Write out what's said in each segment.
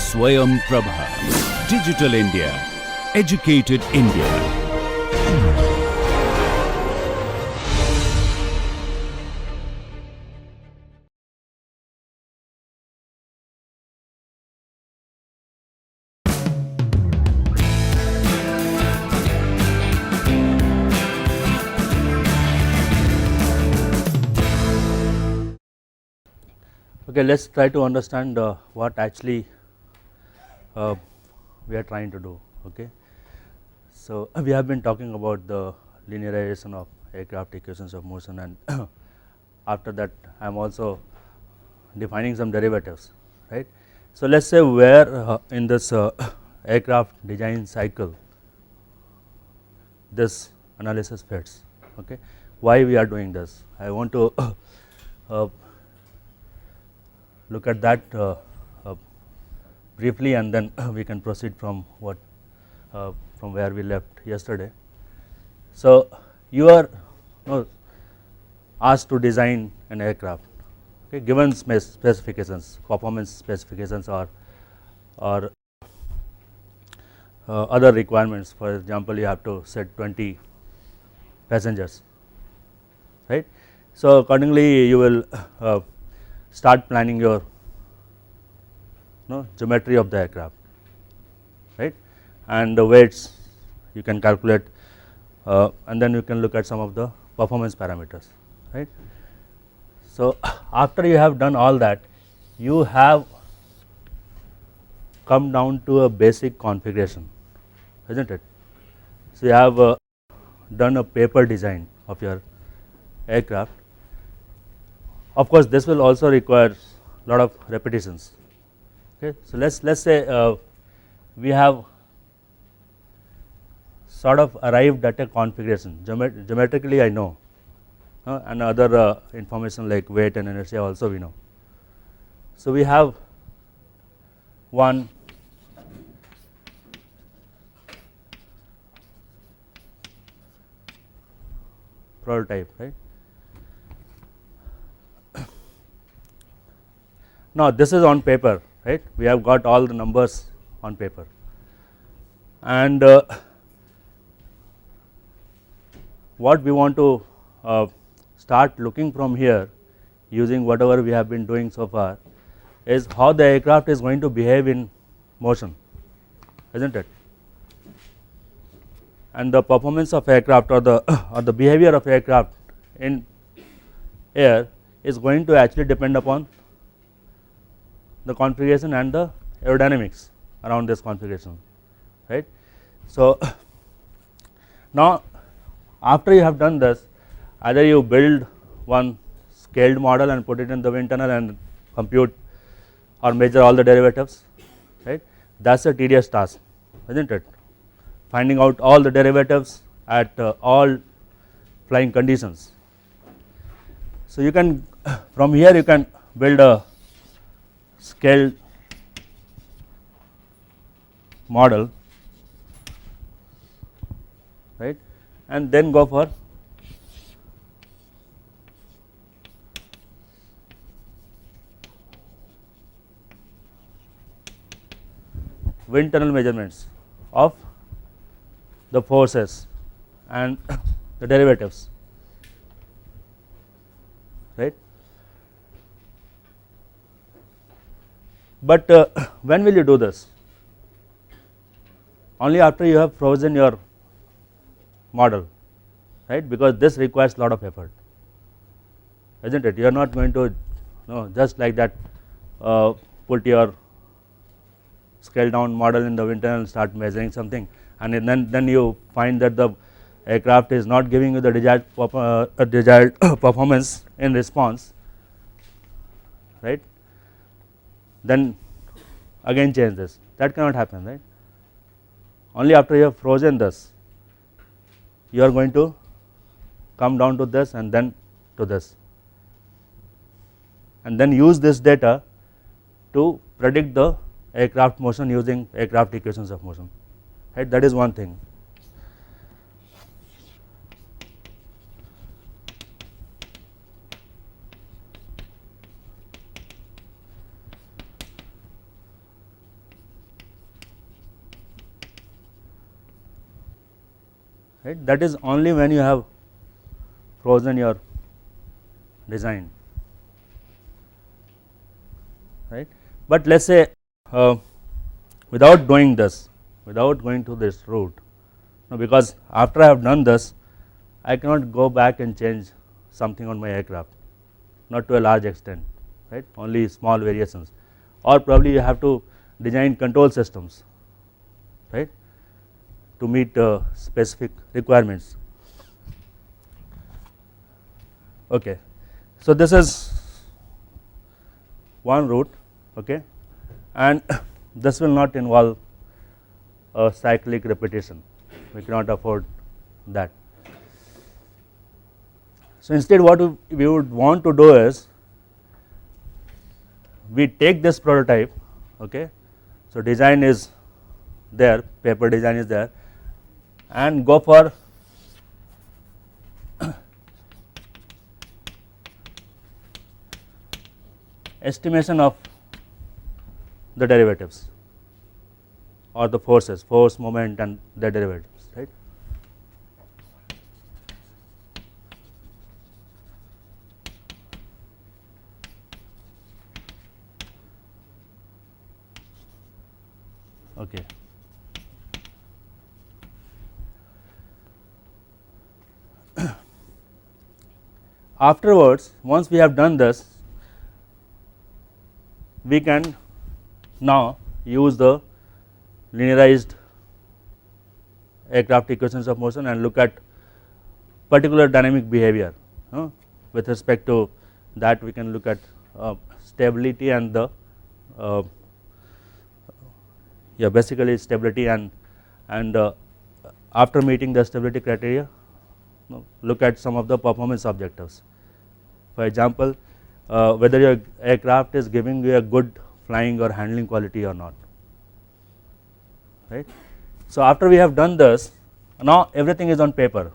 Swayam Prabha. Digital India. Educated India. Okay, let's try to understand what actually we are trying to do. Okay, so we have been talking about the linearization of aircraft equations of motion, and after that I am also defining some derivatives, right. So let's say where in this aircraft design cycle this analysis fits. Okay, why we are doing this? I want to look at that briefly, and then we can proceed from what from where we left yesterday. So you are asked to design an aircraft, okay, given specifications, performance specifications, or other requirements. For example, you have to set 20 passengers, right. So accordingly you will start planning your geometry of the aircraft, right, and the weights you can calculate, and then you can look at some of the performance parameters, right. So after you have done all that, you have come down to a basic configuration, isn't it? So you have done a paper design of your aircraft. Of course, this will also require a lot of repetitions. Okay, so let's say we have sort of arrived at a configuration. Geometrically, I know, and other information like weight and inertia also we know. So we have one prototype, right. Now this is on paper, right. We have got all the numbers on paper, and what we want to start looking from here, using whatever we have been doing so far, is how the aircraft is going to behave in motion, isn't it? And the performance of aircraft, or the behavior of aircraft in air, is going to actually depend upon the configuration and the aerodynamics around this configuration, right. So now after you have done this, either you build one scaled model and put it in the wind tunnel and compute or measure all the derivatives, right. That is a tedious task, isn't it? Finding out all the derivatives at all flying conditions. So you can from here you can build a scaled model, right, and then go for wind tunnel measurements of the forces and the derivatives, right. But when will you do this? Only after you have frozen your model, right, because this requires a lot of effort, isn't it? You are not going to just like that put your scale down model in the wind tunnel and start measuring something, and then you find that the aircraft is not giving you the desired performance in response, right. Then again change this. That cannot happen, right. Only after you have frozen this, you are going to come down to this and then to this, and then use this data to predict the aircraft motion using aircraft equations of motion, right. That is one thing. right. That is only when you have frozen your design, right. But let us say without doing this, without going to this route, because after I have done this, I cannot go back and change something on my aircraft, not to a large extent, right, only small variations, or probably you have to design control systems, right, to meet specific requirements. Okay. So, this is one route, okay, and this will not involve a cyclic repetition, we cannot afford that. So, instead what we would want to do is we take this prototype, okay. So, design is there, paper design is there, and go for estimation of the derivatives or the forces, force, moment and their derivatives, right. Okay. Afterwards, once we have done this, we can now use the linearized aircraft equations of motion and look at particular dynamic behavior. With respect to that, we can look at stability and the basically stability and after meeting the stability criteria, look at some of the performance objectives. For example, whether your aircraft is giving you a good flying or handling quality or not, right. So, after we have done this, now everything is on paper,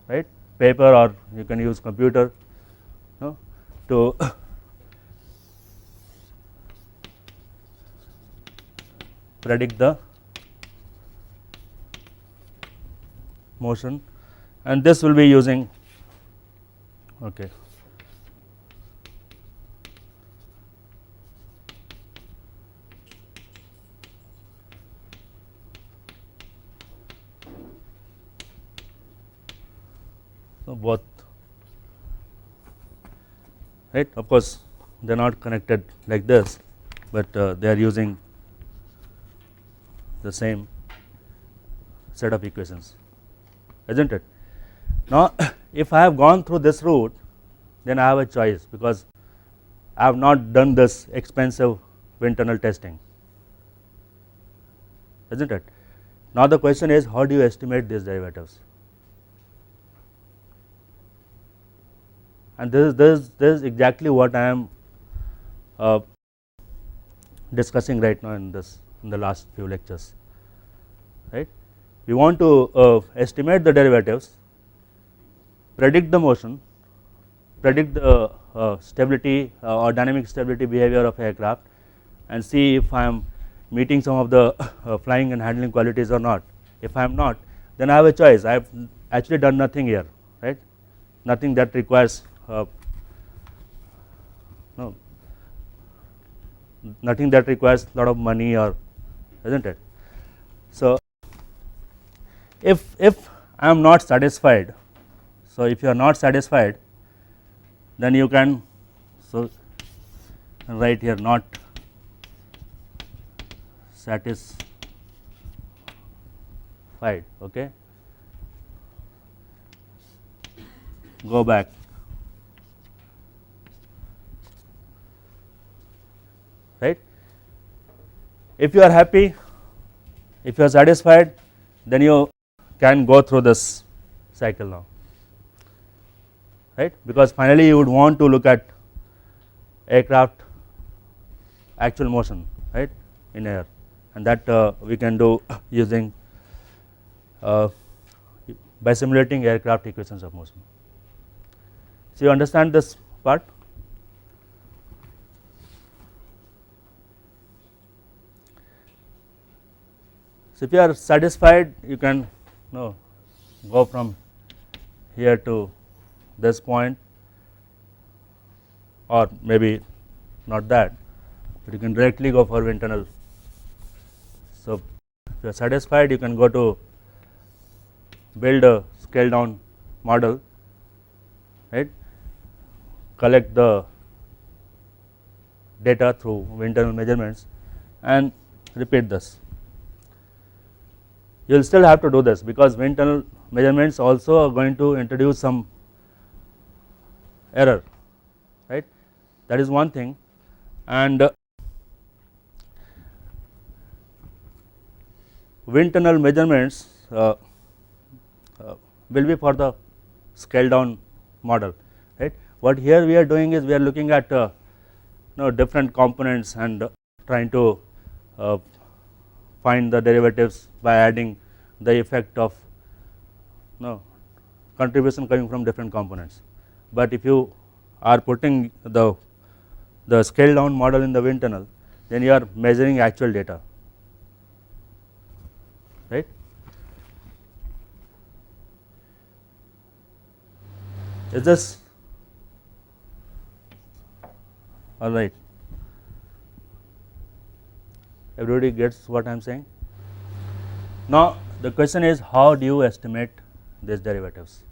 right, paper, or you can use computer to predict the motion, and this will be using, okay. So, both, right, of course they are not connected like this, but they are using the same set of equations, isn't it. Now, if I have gone through this route, then I have a choice, because I have not done this expensive wind tunnel testing, isn't it. Now, the question is, how do you estimate these derivatives? And this is exactly what I am discussing right now in the last few lectures, right. We want to estimate the derivatives, predict the motion, predict the stability or dynamic stability behavior of aircraft, and see if I am meeting some of the flying and handling qualities or not. If I am not, then I have a choice. I have actually done nothing here, right, nothing that requires nothing that requires a lot of money, or isn't it. So, if I am not satisfied, so if you are not satisfied, then you can write here not satisfied, okay. Go back, right. If you are happy, if you are satisfied, then you can go through this cycle now, right, because finally you would want to look at aircraft actual motion, right, in air, and that we can do using by simulating aircraft equations of motion. So, you understand this part. So, if you are satisfied, you can go from here to this point, or maybe not that, but you can directly go for wind tunnel. So, if you are satisfied, you can go to build a scale down model, right, collect the data through wind tunnel measurements and repeat this. You will still have to do this, because wind tunnel measurements also are going to introduce some error, right. That is one thing, and wind tunnel measurements will be for the scale down model, right. What here we are doing is we are looking at different components and trying to find the derivatives by adding the effect of contribution coming from different components. But if you are putting the scale down model in the wind tunnel, then you are measuring actual data, right. Is this all right? Everybody gets what I am saying? Now, the question is, how do you estimate these derivatives?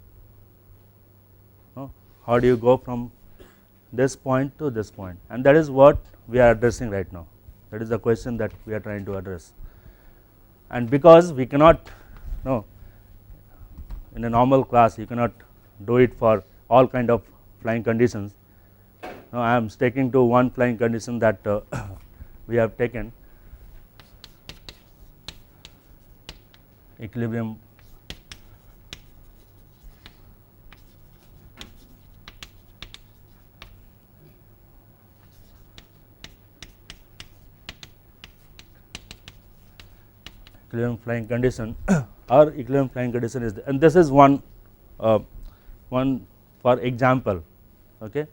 How do you go from this point to this point? And that is what we are addressing right now. That is the question that we are trying to address. And because we cannot, in a normal class, you cannot do it for all kind of flying conditions. Now, I am sticking to one flying condition that we have taken, equilibrium flying condition or equilibrium flying condition is, and this is one for example, okay,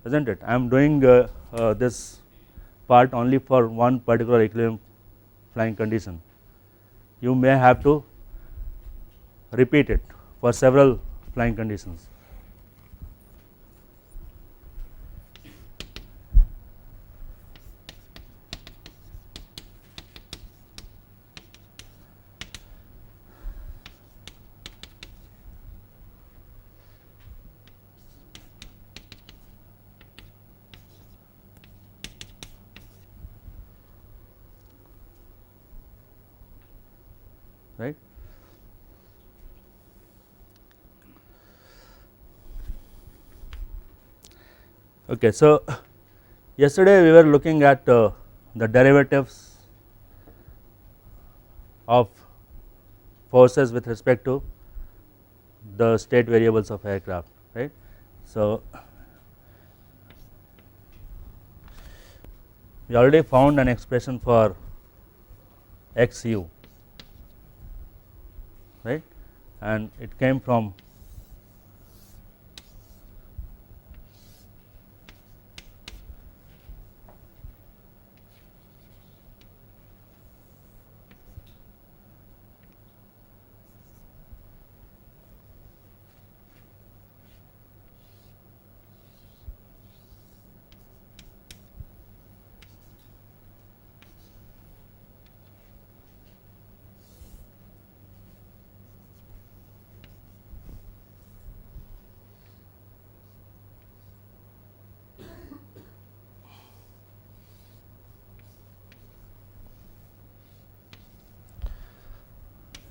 isn't it? I am doing this part only for one particular equilibrium flying condition. You may have to repeat it for several flying conditions. Right. Okay, so yesterday we were looking at the derivatives of forces with respect to the state variables of aircraft, right. So, we already found an expression for xu, right, and it came from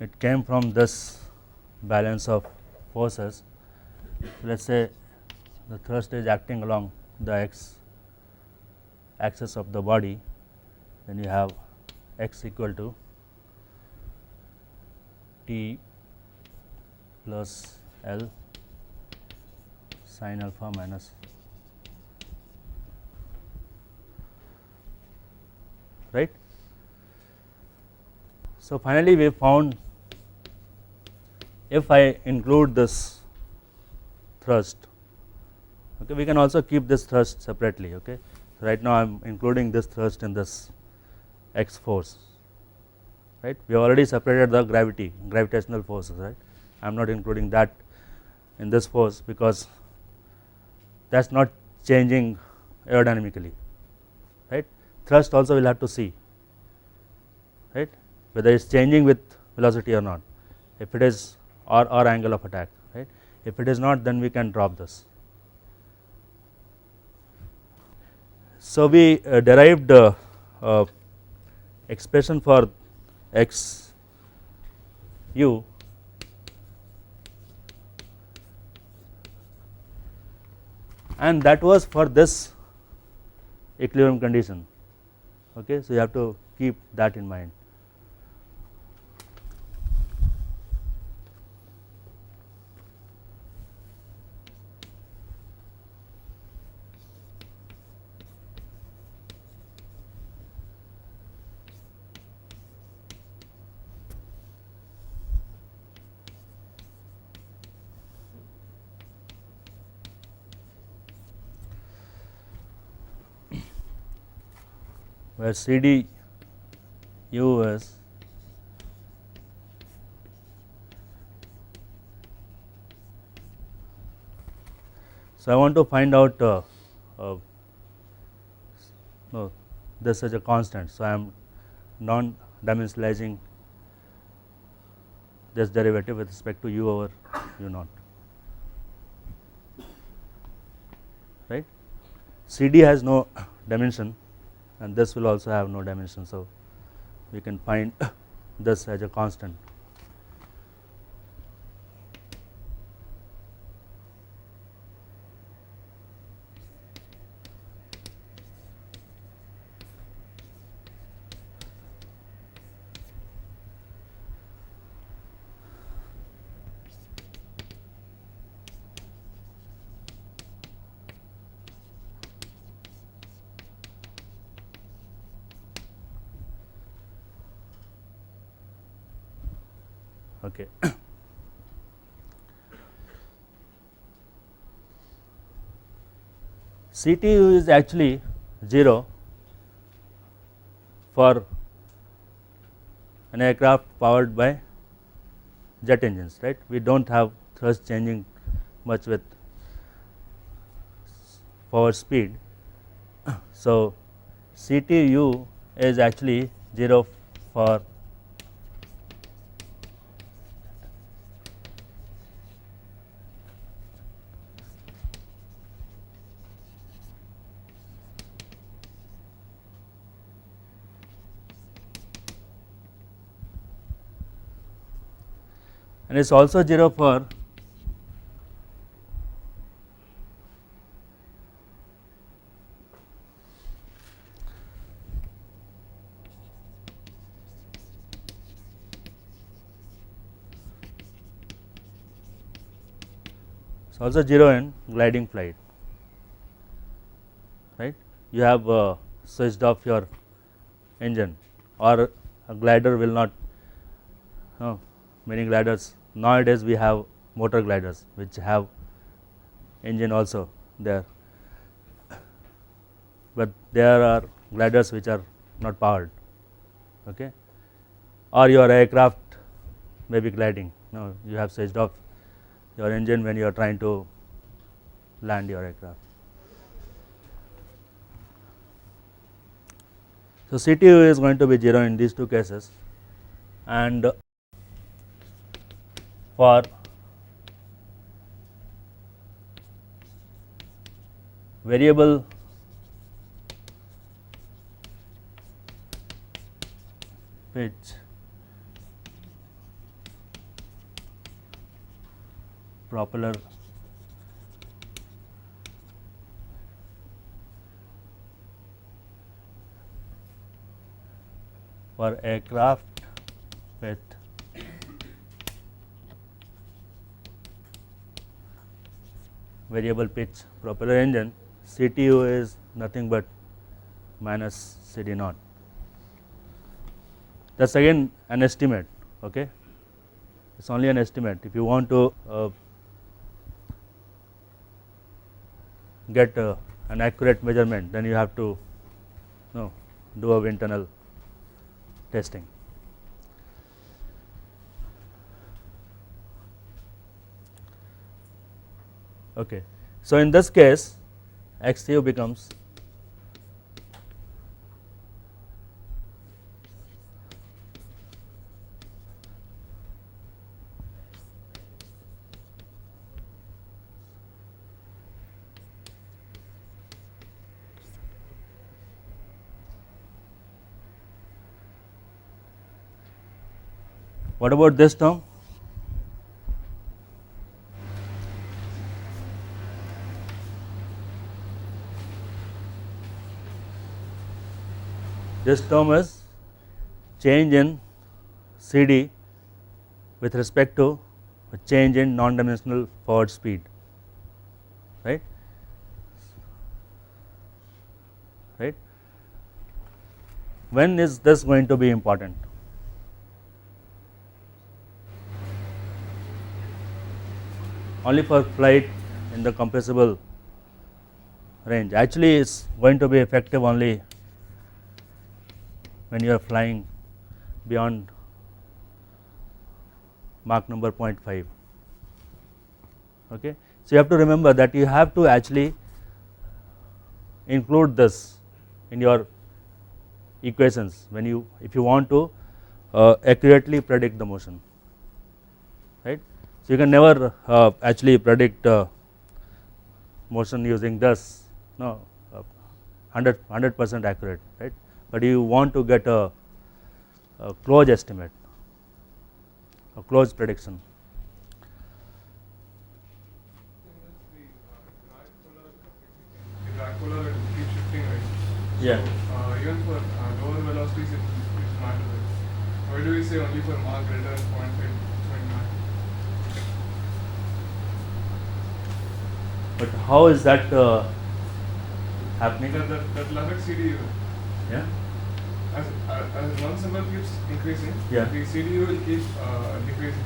it came from this balance of forces. Let us say the thrust is acting along the x axis of the body, then you have x equal to T plus L sin alpha minus, right. So, finally, we found if I include this thrust, okay, we can also keep this thrust separately. Okay. Right now, I am including this thrust in this x force. right. We have already separated the gravitational forces, right. I am not including that in this force because that is not changing aerodynamically, right. Thrust also we will have to see, right, whether it is changing with velocity or not, if it is, or angle of attack, right. If it is not, then we can drop this. So, we derived expression for x u and that was for this equilibrium condition. Okay. So, you have to keep that in mind. Where CD u is so I want to find out no, this is a constant. So, I am non dimensionalizing this derivative with respect to u over u naught, right. CD has no dimension and this will also have no dimension. So, we can find this as a constant. Okay. CTU is actually 0 for an aircraft powered by jet engines, right. We do not have thrust changing much with forward speed. So, CTU is actually 0 for and it is also 0 for it's also 0 in gliding flight, right. You have switched off your engine or a glider will not, many gliders nowadays we have motor gliders which have engine also there, but there are gliders which are not powered, okay. Or your aircraft may be gliding, you have switched off your engine when you are trying to land your aircraft. So, CTU is going to be 0 in these two cases, and for variable pitch propeller for aircraft with variable pitch propeller engine, CTU is nothing but minus CD naught. That is again an estimate, okay. It is only an estimate. If you want to get an accurate measurement, then you have to do a wind tunnel testing. Okay. So, in this case xu becomes what about this term? This term is change in CD with respect to a change in non-dimensional forward speed, right? Right. When is this going to be important? Only for flight in the compressible range. Actually, it's going to be effective only when you are flying beyond Mach number 0.5. Okay. So, you have to remember that you have to actually include this in your equations when you, if you want to accurately predict the motion, right. So, you can never actually predict motion using this, no, 100% accurate, right, but you want to get a close estimate, a close prediction. The drag polar keeps shifting, right? Yeah. So, even for lower velocities, it matters. Right? Why do we say only for Mach greater than 0.5 it's going to matter? But how is that happening? That will affect CDU. Yeah. As one symbol keeps increasing, Yeah. the CDU will keep decreasing.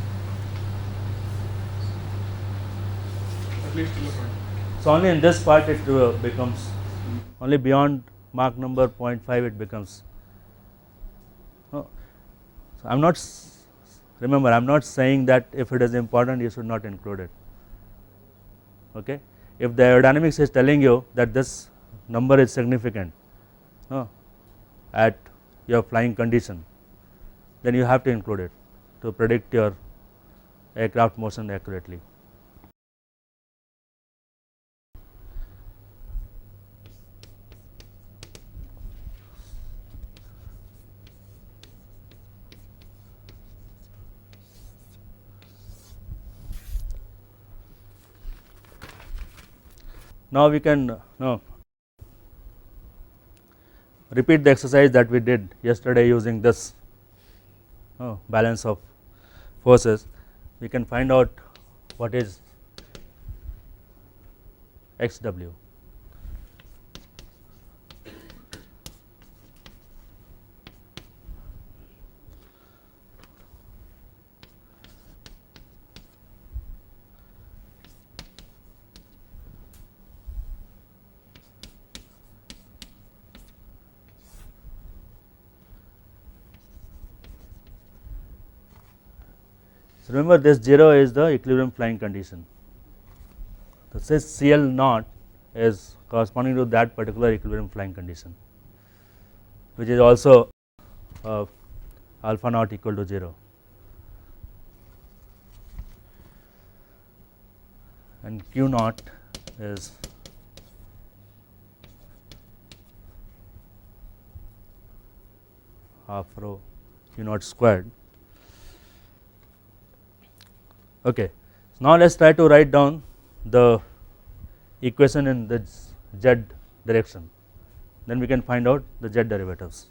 At least till a point. So, only in this part it becomes, only beyond Mach number 0.5 it becomes. No. So, I am not, remember I am not saying that if it is important you should not include it. Okay. If the aerodynamics is telling you that this number is significant at your flying condition, then you have to include it to predict your aircraft motion accurately. Now, we can repeat the exercise that we did yesterday using this balance of forces. We can find out what is xw. So, remember this 0 is the equilibrium flying condition. So, this CL naught is corresponding to that particular equilibrium flying condition, which is also alpha naught equal to 0, and Q naught is half rho Q naught squared. Okay. So, now let us try to write down the equation in the z direction, then we can find out the z derivatives.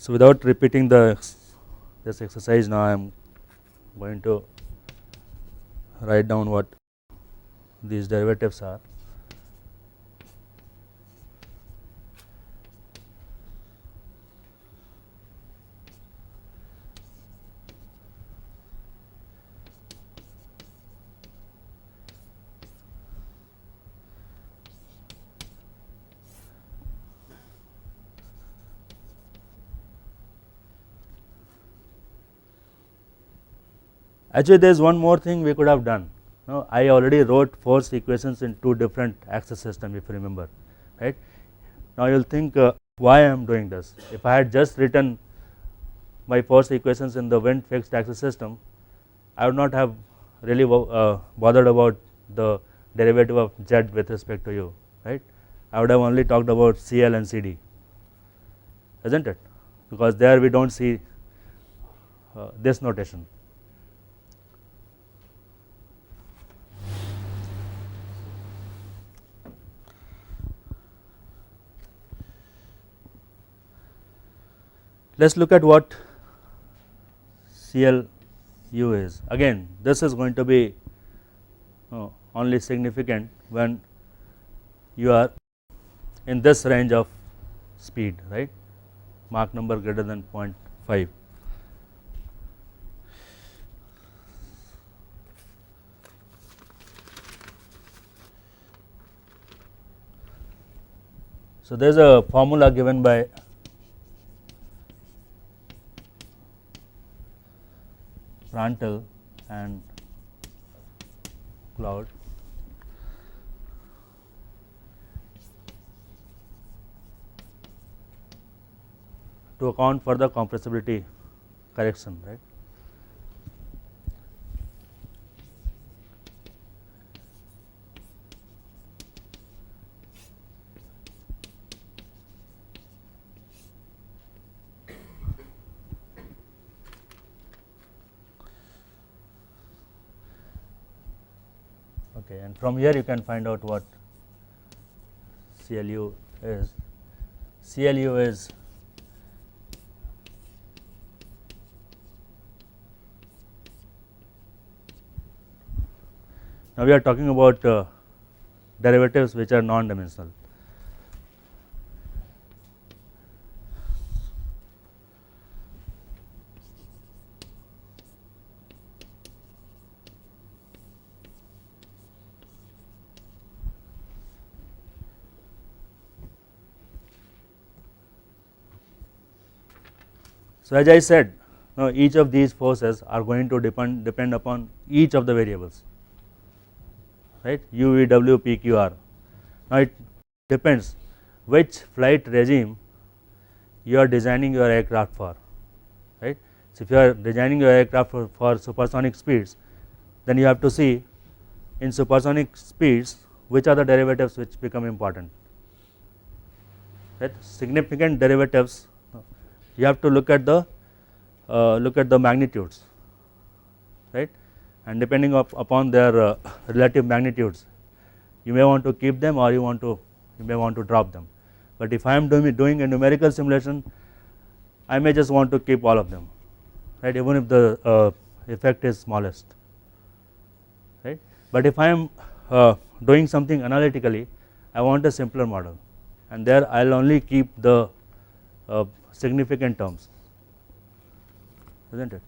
So, without repeating this exercise, now I am going to write down what these derivatives are. Actually, there is one more thing we could have done. Now, I already wrote force equations in two different axis system, if you remember, right. Now, you will think why I am doing this. If I had just written my force equations in the wind fixed axis system, I would not have really bothered about the derivative of z with respect to u, right. I would have only talked about CL and CD, isn't it, because there we do not see this notation. Let us look at what CLU is. Again, this is going to be only significant when you are in this range of speed, right, Mach number greater than 0.5. So, there is a formula given by Prandtl and Cloud to account for the compressibility correction, right. Okay, and from here you can find out what CLU is. CLU is now we are talking about derivatives which are non-dimensional. So, as I said, now each of these forces are going to depend upon each of the variables, right, U, V, W, P, Q, R. Now, it depends which flight regime you are designing your aircraft for, right. So, if you are designing your aircraft for supersonic speeds, then you have to see in supersonic speeds which are the derivatives which become important, right. Significant derivatives, you have to look at the magnitudes, right, and depending upon their relative magnitudes, you may want to keep them or you may want to drop them. But if I am doing a numerical simulation, I may just want to keep all of them, right, even if the effect is smallest, right. But if I am doing something analytically, I want a simpler model, and there I will only keep the significant terms, isn't it.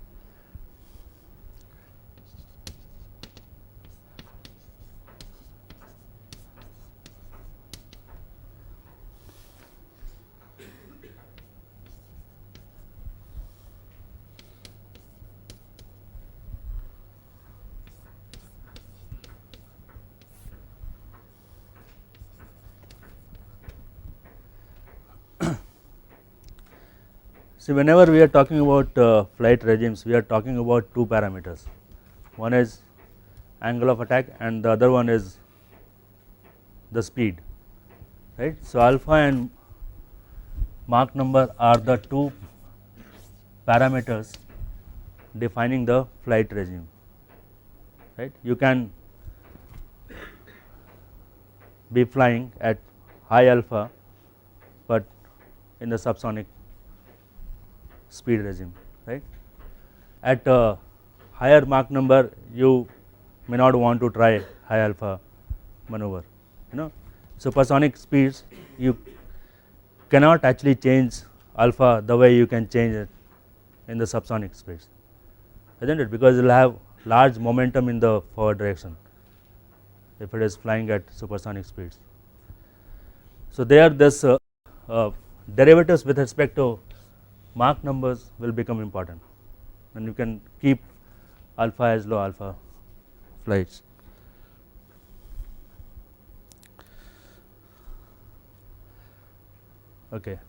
See, whenever we are talking about flight regimes, we are talking about two parameters. One is angle of attack and the other one is the speed, right. So, alpha and Mach number are the two parameters defining the flight regime, right. You can be flying at high alpha, but in the subsonic speed regime, right. At a higher Mach number, you may not want to try high alpha maneuver, supersonic speeds you cannot actually change alpha the way you can change it in the subsonic speeds, isn't it, because it will have large momentum in the forward direction if it is flying at supersonic speeds. So, there this derivatives with respect to Mach numbers will become important, and you can keep alpha as low alpha flights. Okay.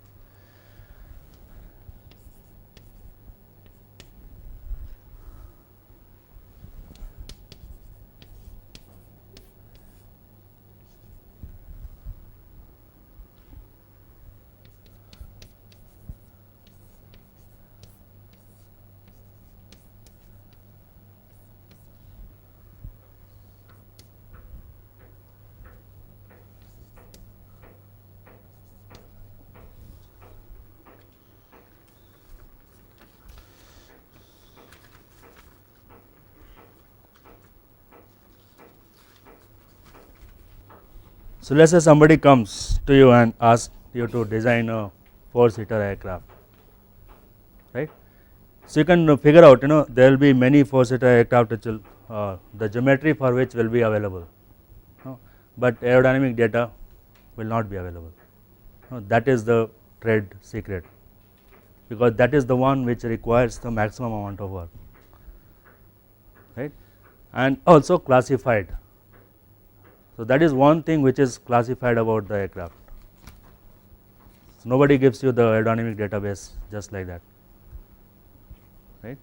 So let's say somebody comes to you and asks you to design a 4-seater aircraft, right? So you can figure out, there will be many 4-seater aircraft which will, the geometry for which will be available, but aerodynamic data will not be available. That is the trade secret, because that is the one which requires the maximum amount of work, right, and also classified. So that is one thing which is classified about the aircraft. So nobody gives you the aerodynamic database just like that, right.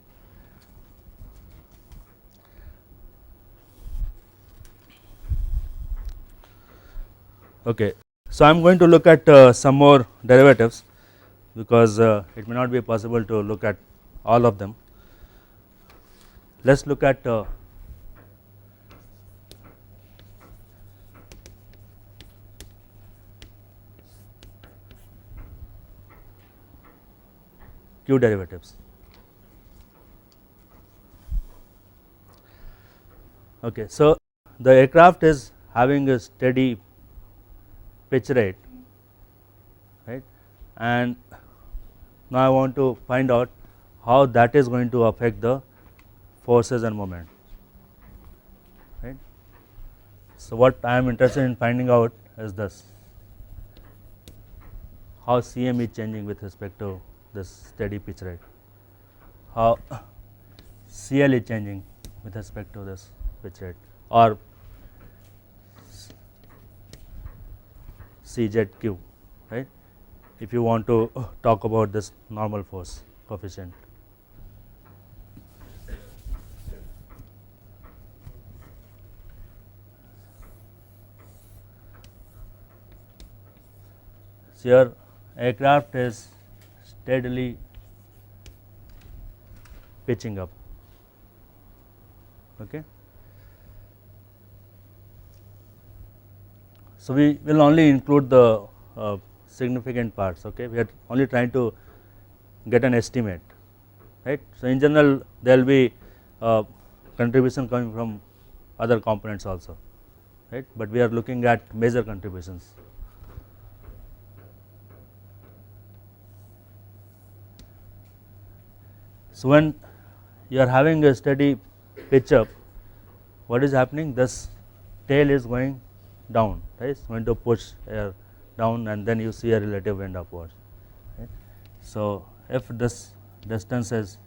Okay. So I am going to look at some more derivatives, because it may not be possible to look at all of them. Let us look at Q derivatives. Okay, so the aircraft is having a steady pitch rate, right, and now I want to find out how that is going to affect the forces and moment, right. So what I am interested in finding out is this, how Cm is changing with respect to this steady pitch rate, how Cl is changing with respect to this pitch rate, or CZQ, right, if you want to talk about this normal force coefficient. So your aircraft is steadily pitching up, okay. So we will only include the significant parts, okay. We are only trying to get an estimate, right. So in general there will be contribution coming from other components also, right, but we are looking at major contributions. So when you are having a steady pitch up, what is happening? This tail is going down, right, it's going to push air down, and then you see a relative wind upwards, right. So if this distance is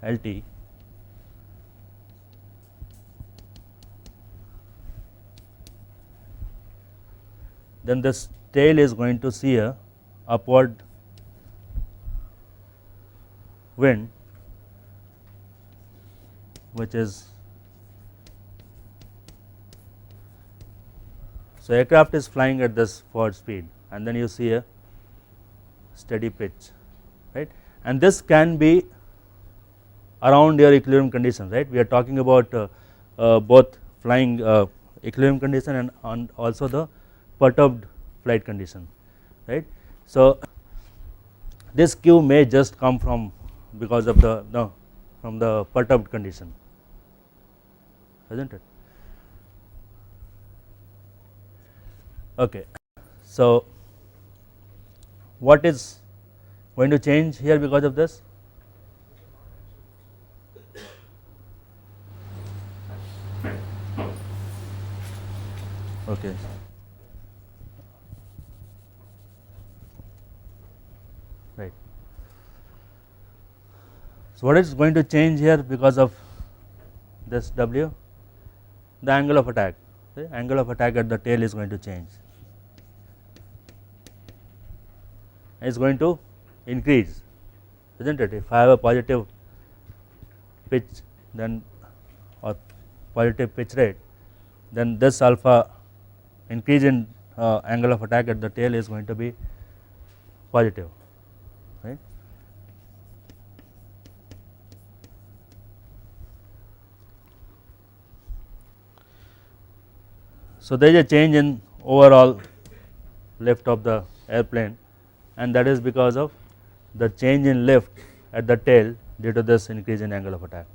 LT, then this tail is going to see a upward wind, which is, so aircraft is flying at this forward speed, and then you see a steady pitch, right, and this can be around your equilibrium condition, right. We are talking about both flying equilibrium condition and also the perturbed flight condition, right. So this Q may just come from because of the from the perturbed condition, isn't it? Okay. So what is going to change here because of this? Okay. Right. So, what is going to change here because of this W? The angle of attack. The angle of attack at the tail is going to change. It is going to increase, isn't it? If I have a positive pitch, then or positive pitch rate, then this alpha increase in angle of attack at the tail is going to be positive, right. So, there is a change in overall lift of the airplane, and that is because of the change in lift at the tail due to this increase in angle of attack.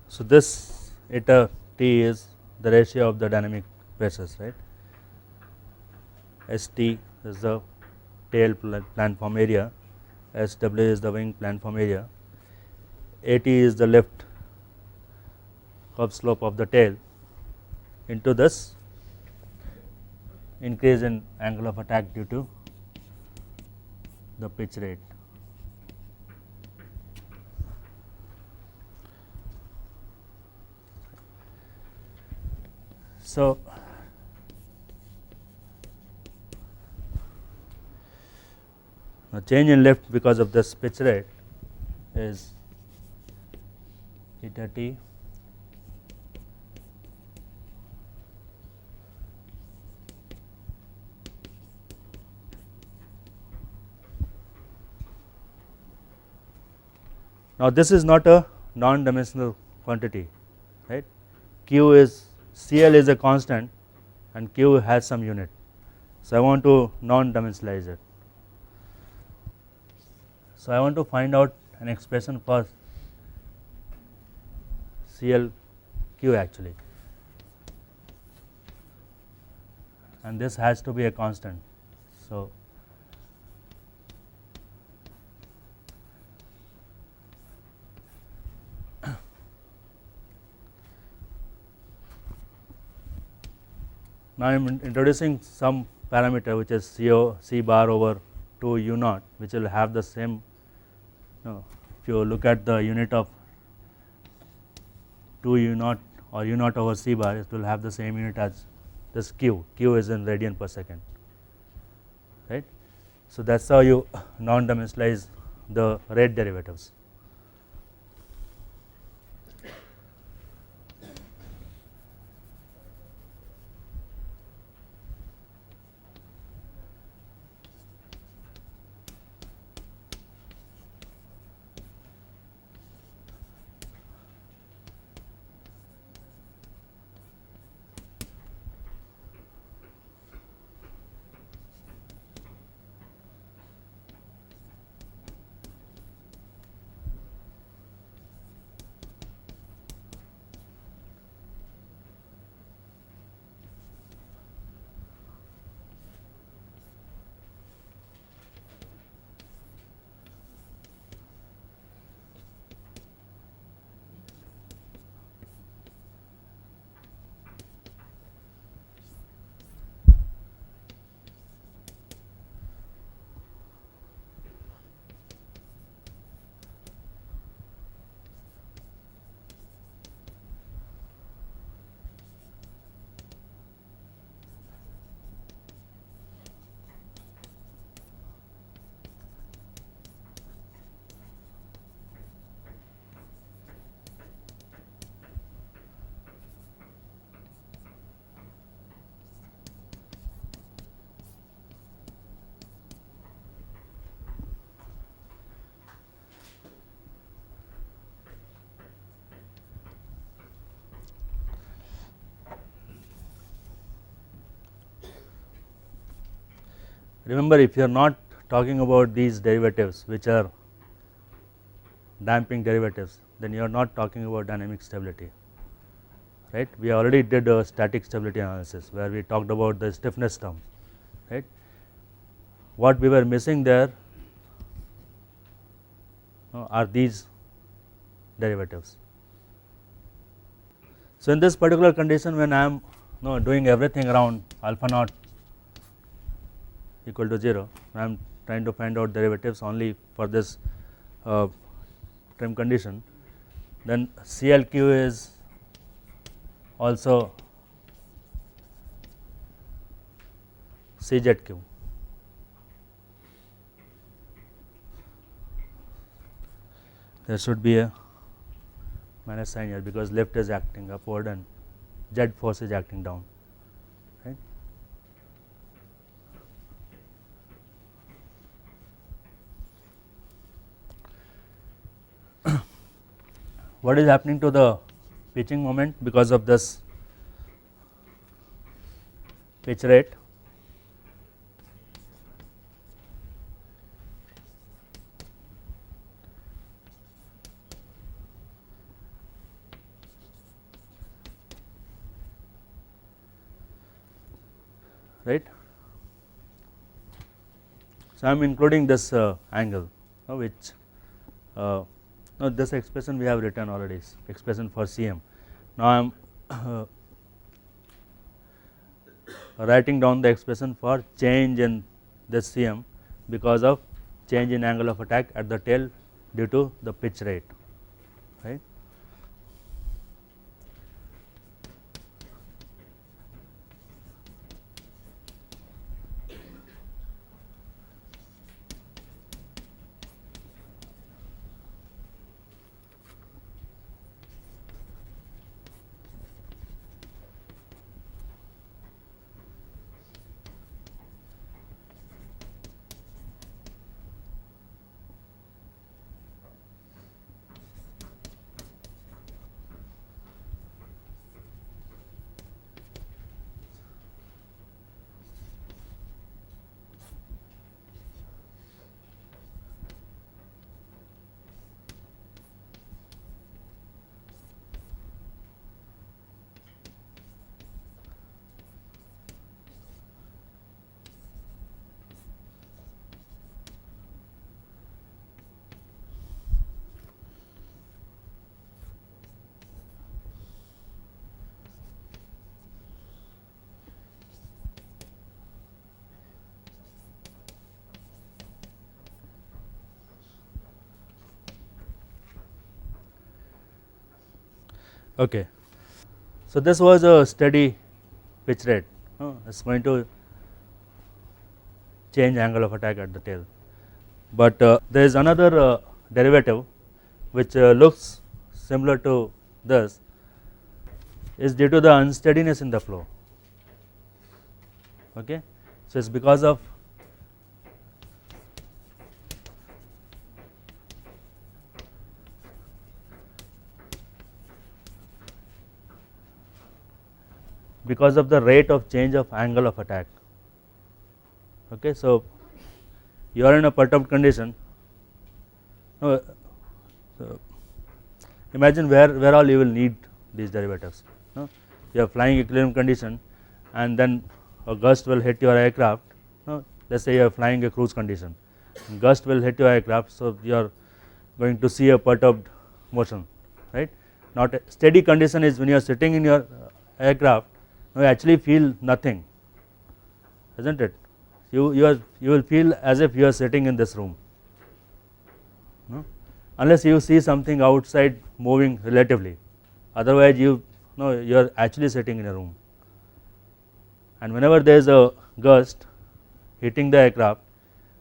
So, this eta T is the ratio of the dynamic pressures, right. ST is the tail planform area, SW is the wing planform area, AT is the lift curve slope of the tail into this increase in angle of attack due to the pitch rate. So, the change in lift because of this pitch rate is eta T now. This is not a non-dimensional quantity, right. Q is CL is a constant and Q has some unit. So, I want to non-dimensionalize it. So, I want to find out an expression for CL Q actually, and this has to be a constant. So, now I am introducing some parameter which is CO C bar over 2 U naught, which will have the same, if you look at the unit of 2 U naught or U naught over C bar, it will have the same unit as this Q. Q is in radian per second, right. So, that is how you non-dimensionalize the rate derivatives. remember, if you are not talking about these derivatives which are damping derivatives, then you are not talking about dynamic stability, right. We already did a static stability analysis where we talked about the stiffness term, right. What we were missing there are these derivatives. So, in this particular condition, when I am doing everything around alpha naught equal to 0, I am trying to find out derivatives only for this trim condition, then CLQ is also CZQ. There should be a minus sign here because lift is acting upward and Z force is acting down, right. What is happening to the pitching moment because of this pitch rate? Right. So, I am including this angle which now this expression we have written already, expression for CM. Now, I am writing down the expression for change in this CM because of change in angle of attack at the tail due to the pitch rate, right. Okay. So, this was a steady pitch rate, it is going to change angle of attack at the tail, but there is another derivative which looks similar to this, is due to the unsteadiness in the flow. Okay. So, it is because of the rate of change of angle of attack. Okay. So, you are in a perturbed condition. Imagine where all you will need these derivatives. You are flying equilibrium condition and then a gust will hit your aircraft. Let us say you are flying a cruise condition, gust will hit your aircraft. So, you are going to see a perturbed motion, right. Not a steady condition is when you are sitting in your aircraft, you actually feel nothing, is not it. You will feel as if you are sitting in this room, unless you see something outside moving relatively, otherwise you are actually sitting in a room. And whenever there is a gust hitting the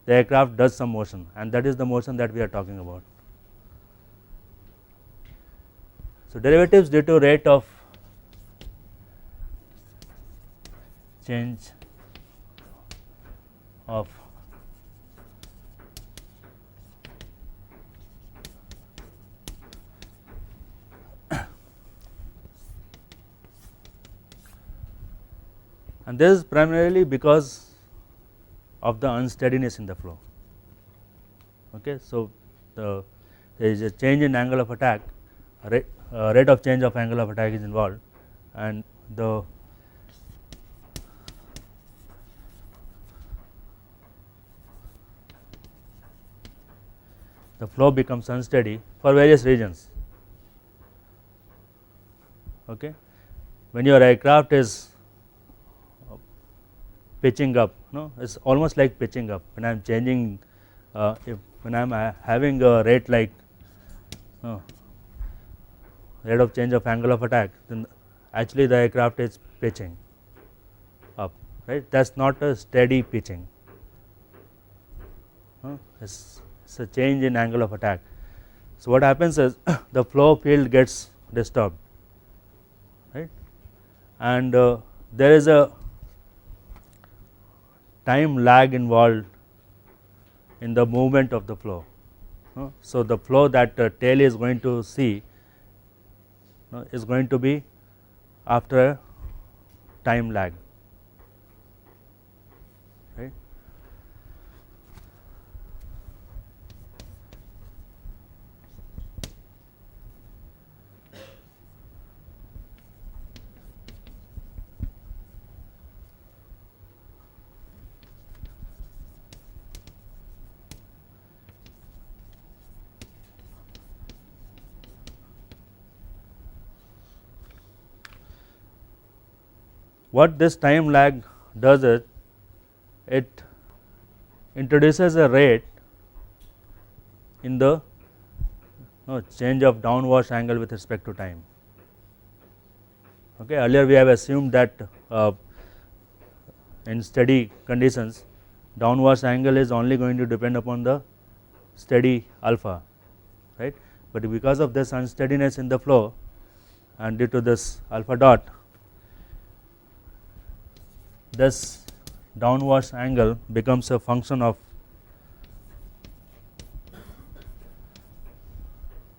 aircraft does some motion, and that is the motion that we are talking about. So, derivatives due to rate of change of and this is primarily because of the unsteadiness in the flow. Okay. So, there is a change in angle of attack, rate of change of angle of attack is involved, and the flow becomes unsteady for various reasons. Okay. When your aircraft is pitching up, no, it is almost like pitching up. When I am changing, when I am having a rate like rate of change of angle of attack, then actually the aircraft is pitching up, right. That is not a steady pitching, it is a change in angle of attack. So, what happens is the flow field gets disturbed, right, and there is a time lag involved in the movement of the flow. So, the flow that tail is going to see is going to be after a time lag, right. What this time lag does is it introduces a rate in the change of downwash angle with respect to time. Okay. Earlier we have assumed that in steady conditions downwash angle is only going to depend upon the steady alpha, right, but because of this unsteadiness in the flow and due to this alpha dot, this downwash angle becomes a function of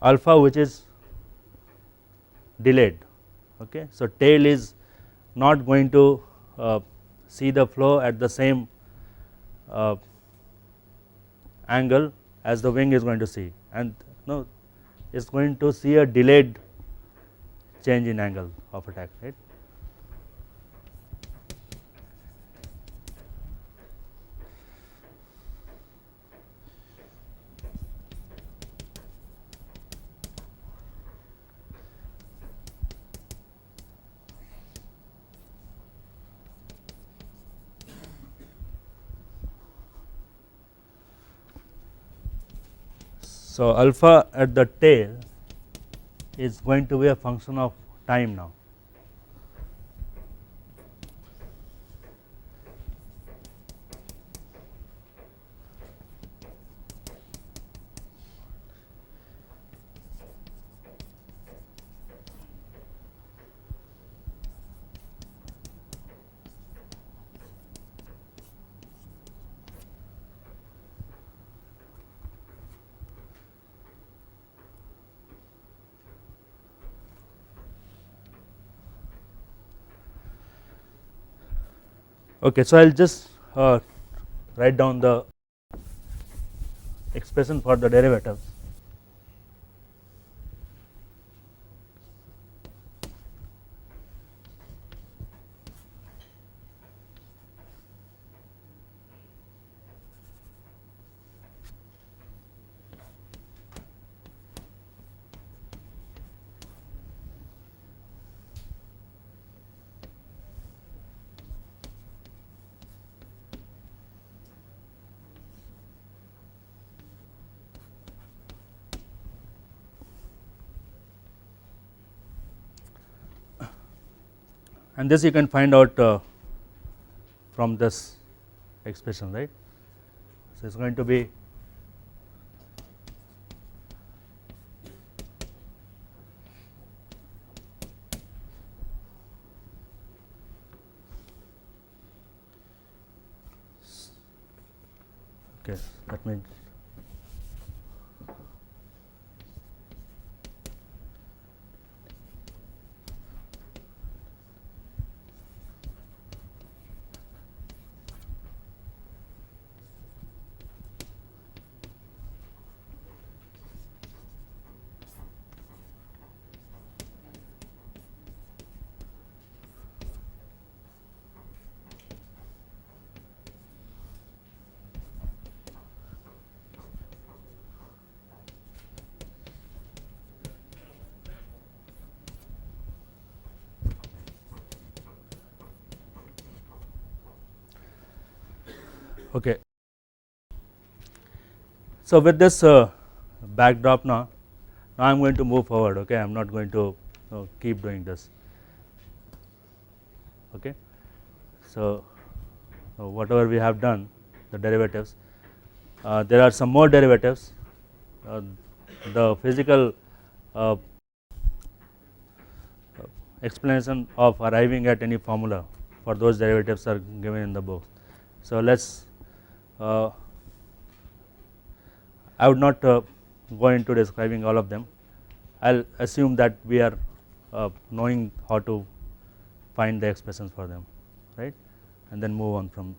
alpha, which is delayed. Okay. So, tail is not going to see the flow at the same angle as the wing is going to see, and is going to see a delayed change in angle of attack, right. So, alpha at the tail is going to be a function of time now. Okay. So, I will just write down the expression for the derivatives. And this you can find out from this expression, right. So, it is going to be okay, that means Okay. So, with this backdrop now I am going to move forward. Okay, I am not going to keep doing this. Okay. So, whatever we have done, the derivatives, there are some more derivatives. The physical explanation of arriving at any formula for those derivatives are given in the book. So, let us I would not go into describing all of them. I will assume that we are knowing how to find the expressions for them, right, and then move on from